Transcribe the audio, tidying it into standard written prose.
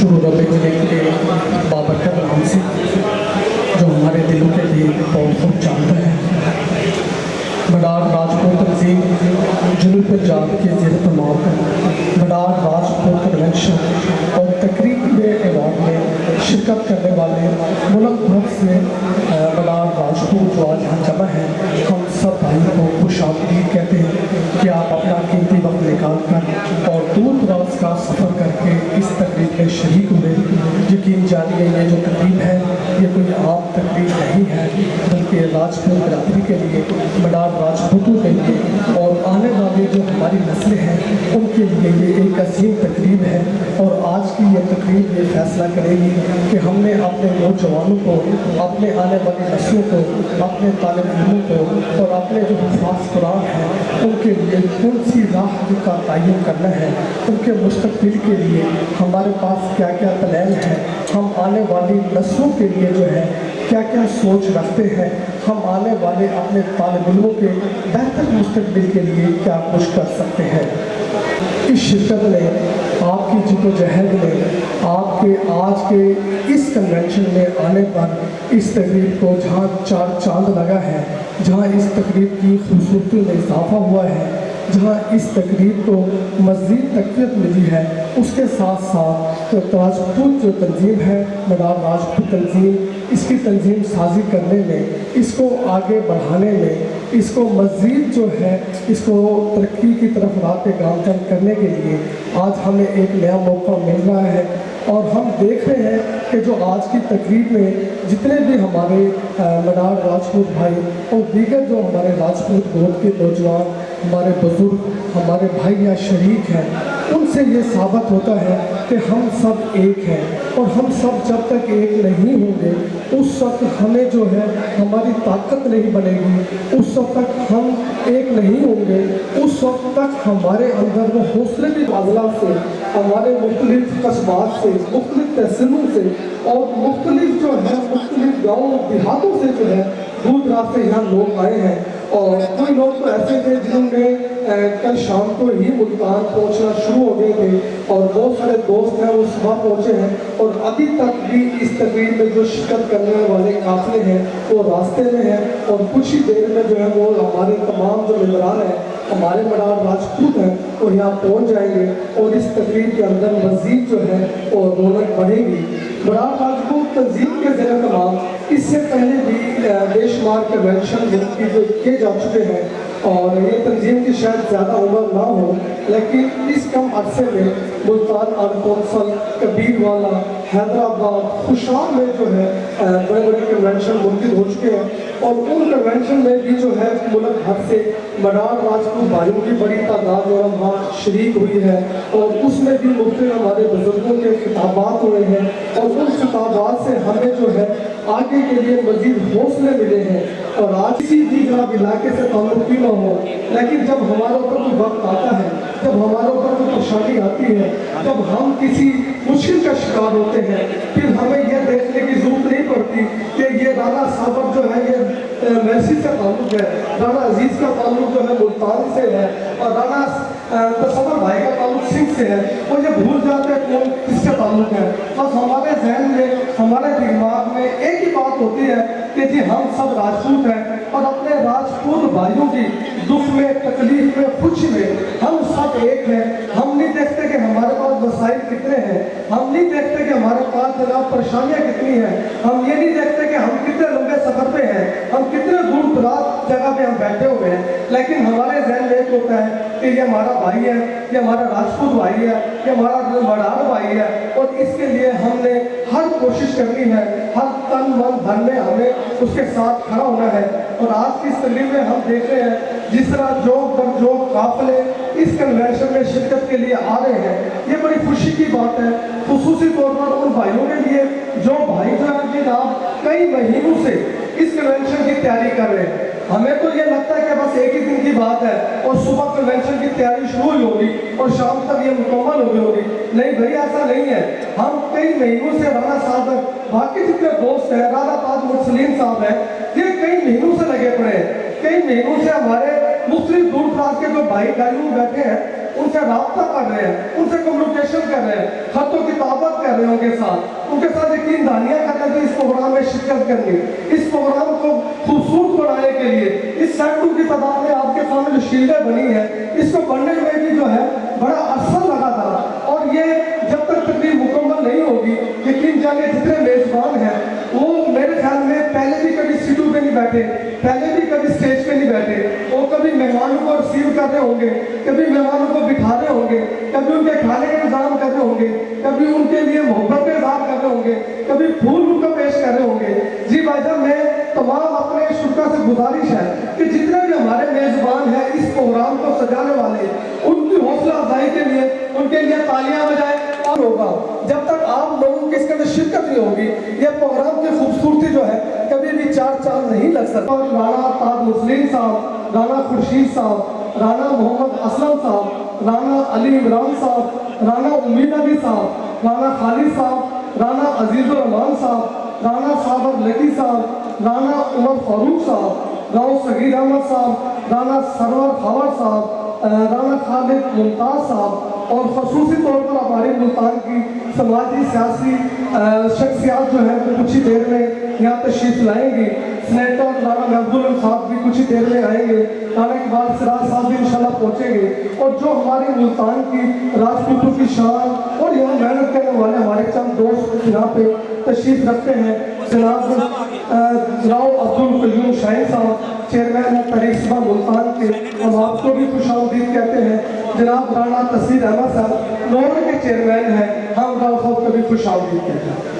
शुरू रबी के बाबरकत नाम से जो हमारे दिलों के लिए बहुत खूब जानता है। बडार राजपूत तंजीम जुनूब पंजाब के ज़ेर तमाम बडार राजपूत कन्वेंशन और तकरीब अवार्ड में शिरकत करने वाले मुल्क भर से बडार राजपूत जो आज यहाँ जमा है, हम सब भाइयों को खुश आमदीद कहते हैं कि आप अपना कीमती वक्त निकाल कर और दूर दराज का सफ़र करके इस तकरीब में शरीक हुए। यकीन जानिए ये जो तकरीब है ये कोई आम तकरीब नहीं है, बल्कि राजपूत बरादरी के लिए, बडार राजपूतों के लिए और आने वाले जो हमारी नस्लें हैं उनके लिए ये एक अजीम तकरीब है। और आज की ये तकरीब ये फैसला करेगी कि हमने अपने नौजवानों को, अपने आने वाली नस्लों को, अपने तालिब इल्मों को और अपने जो हुफ़ाज़ कुरान हैं उनके लिए कौन सी राह का तयन करना है, उनके मुस्तक़बिल के लिए हमारे पास क्या क्या प्लान है, हम आने वाली नस्लों के लिए जो है क्या क्या सोच रखते हैं, हम आने वाले अपने तालिब इल्मों के बेहतर मुस्तक़बिल के लिए क्या कुछ कर सकते हैं। इस शिरकत में, आपकी जिद्दोजहद में, आपके आज के इस कन्वेंशन में आने पर इस तकरीब को जहाँ चार चांद लगा है, जहाँ इस तकरीब की खूबसूरती में इजाफा हुआ है, जहाँ इस तकरीब को मज़ीद तक़वियत मिली है, उसके साथ साथ तो राजपूत जो तंजीम है, बडार राजपूत तंजीम, इसकी तंजीम साजी करने में, इसको आगे बढ़ाने में, इसको मज़ीद जो है इसको तरक्की की तरफ राह गामज़न करने के लिए आज हमें एक नया मौका मिल रहा है। और हम देख रहे हैं कि जो आज की तकरीब में जितने भी हमारे बडार राजपूत भाई और दीगर जो हमारे राजपूत गोद के नौजवान, हमारे बुज़ुर्ग, हमारे भाई या शरीक हैं, उनसे ये साबित होता है कि हम सब एक हैं। और हम सब जब तक एक नहीं होंगे उस वक्त हमें जो है हमारी ताकत नहीं बनेगी, उस वक्त तक हम एक नहीं होंगे, उस वक्त तक हमारे अंदर वो हौसले की अज़ला से, हमारे मुख्तलिफ कस्बात से, मुख्तलिफ तहसीलों से और मुख्तलिफ जो है मुख्तलिफ गाँव देहातों से जो है दूर दराज से यहाँ लोग आए हैं। और कोई लोग तो ऐसे थे जिन्होंने कल शाम को ही मुल्तान पहुंचना शुरू हो गए थे और बहुत सारे दोस्त हैं वो सुबह पहुंचे हैं और अभी तक भी इस तकरीब में जो शिरकत करने वाले काफ़िले हैं वो रास्ते में हैं और कुछ ही देर में जो है वो हमारे तमाम जो मेहमान हैं, हमारे बडार राजपूत हैं, वो यहाँ पहुँच जाएंगे और इस तकरीब के अंदर मज़ीद जो है वो रौनक बढ़ेगी। बडार राजपूत तंजीम के ज़रिए तमाम इससे पहले भी बेशुमार कन्वेंशन किए जा चुके हैं और ये तंजीम की शायद ज़्यादा उम्र ना हो, लेकिन इस कम अरसे में मुल्तान आर्ट कौंसल, कबीरवाला, हैदराबाद, खुशाल में जो है बड़े बड़े कन्वेंशन मुनक़िद हो चुके हैं और उन कन्वेंशन में भी जो है मुल्क भर से बडार राजपूत भाइयों की बड़ी तादाद जो वहाँ शरीक हुई है और उसमें भी मुख्तलिफ हमारे बुजुर्गों के खिताबात हुए हैं और उन खिताबात से हमें जो है आगे के लिए मज़ीद हौसले मिले हैं। और आज किसी भी जनाब इलाके से ताल्लुक़ क्यों न हो, लेकिन जब हमारे ऊपर कोई वक्त आता है, जब हमारे ऊपर कोई परेशानी आती है, जब हम किसी मुश्किल का शिकार होते हैं, फिर हमें यह देखने की ज़रूरत नहीं पड़ती कि ये राना साबर जो है ये मैसी से ताल्लुक़ है, राना अजीज़ का ताल्लुक़ जो है मुल्तान से है और राना तसव्वुर भाई का ताल्लुक़ सिंध से है। वो ये भूल जाते हैं कौन किसका ताल्लुक़ है। बस हमारे जहन में, हमारे दिमाग में एक ही बात होती है कि जी हम सब राजपूत हैं और अपने राजपूत भाइयों की दुख में, तकलीफ में, खुशी में हम सब एक हैं। हम नहीं देखते कि हमारे पास वसाइल कितने हैं, हम नहीं देखते कि हमारे पास जनाब परेशानियाँ कितनी हैं, हम ये नहीं देखते कि हम कितने लंबे सफ़र पे हैं, हम कितने दूर दराज जगह पे हम बैठे हुए हैं, लेकिन हमारे जहन में एक होता है कि ये हमारा भाई है, ये हमारा राजपूत भाई है, ये हमारा बडार भाई है और इसके लिए हमने हर कोशिश करनी है, हर तन मन धन में हमें उसके साथ खड़ा होना है। और आज की इस तकरीब में हम देख रहे हैं जिस तरह जो काफ़िले इस कन्वेंशन में शिरकत के लिए आ रहे हैं, ये बड़ी खुशी की बात है, खुसूसी तौर पर उन भाइयों के लिए जो भाई जो है कि आप कई महीनों से इस कन्वेंशन की तैयारी कर रहे हैं। हमें तो ये लगता है कि बस एक ही दिन की बात है और सुबह कन्वेंशन की तैयारी शुरू हुई होगी और शाम तक ये मुकम्मल हो गई होगी। नहीं भाई, ऐसा नहीं है। हम कई महीनों से राना साहब, बाकी जितने दोस्त हैं, राना ताज मुरसलीन साहब हैं, ये कई महीनों से लगे पड़े हैं। कई महीनों से हमारे मुख्तलिफ दूर दराज के जो भाई भाइयों बैठे हैं ان سے رابطہ کر رہے ہیں, ان سے کمیونیکیشن کر رہے ہیں, خط و کتابت کر رہے ہیں ان کے ساتھ یقین دہانیاں کر رہے ہیں اس پروگرام میں شرکت کرنی, اس پروگرام کو خوبصورت بنانے کے لیے اس سینکڑوں کی تعداد میں آپ کے سامنے جو شیلڈیں بنی ہیں, اس کو بننے میں بھی جو ہے بڑا عرصہ لگا تھا, اور یہ جب تک تقریب مکمل نہیں ہوگی, یقین جانے جتنے میزبان ہیں وہ میرے خیال میں پہلے بھی کبھی سیٹوں پہ نہیں بیٹھے, پہلے بھی کبھی اسٹیج پہ نہیں بیٹھے, وہ کبھی مہمانوں کو ریسیو کر رہے ہوں گے, کبھی مہمانوں کو بٹھا رہے ہوں گے, کبھی ان کے کھانے کا انتظام کر رہے ہوں گے, کبھی ان کے لیے محبت کا اظہار کر رہے ہوں گے, کبھی پھول ان کو پیش کر رہے ہوں گے. جی بھائی صاحب, میں تمام اپنے شرکا سے گزارش ہے کہ جتنے بھی ہمارے میزبان ہیں اس پروگرام کو سجانے والے, ان کی حوصلہ افزائی کے لیے ان کے لیے تالیاں بجائیں. اور ہوگا جب تک آپ لوگوں کی اس کے اندر شرکت نہیں ہوگی, یہ پروگرام کی خوبصورتی جو ہے کبھی بھی چار چاند نہیں لگ سکتا. رانا تاج مسلم صاحب, رانا خورشید صاحب, رانا محمد اسلم صاحب, رانا علی عمران صاحب, رانا امید علی صاحب, رانا خالد صاحب, رانا عزیز الرحمان صاحب, رانا صابر لکی صاحب, رانا عمر فاروق صاحب, راؤ صغیر احمد صاحب, رانا سرور خاور صاحب, رانا خالد ممتاز صاحب, اور خصوصی طور پر ہمارے ملتان کی سماجی سیاسی شخصیات جو ہیں وہ کچھ ہی دیر میں یہاں تشریف لائیں گی. سینیٹر رانا محبوب الحق صاحب بھی کچھ ہی دیر میں آئیں گے, رانا اقبال سراج صاحب بھی انشاءاللہ پہنچیں گے, اور جو ہمارے ملتان کی راجپوتوں کی شان اور یہاں محنت کرنے والے ہمارے چند دوست یہاں پہ تشریف رکھتے ہیں, جناب راؤ عبدالقیوم شاہین صاحب چیئرمین تحریک صبح ملتان کے, ہم آپ کو بھی خوش آمدید کہتے ہیں. جناب رانا تصویر احمد صاحب نور کے چیئرمین ہیں, ہم راؤ صاحب کو بھی خوش آمدید کہتے ہیں.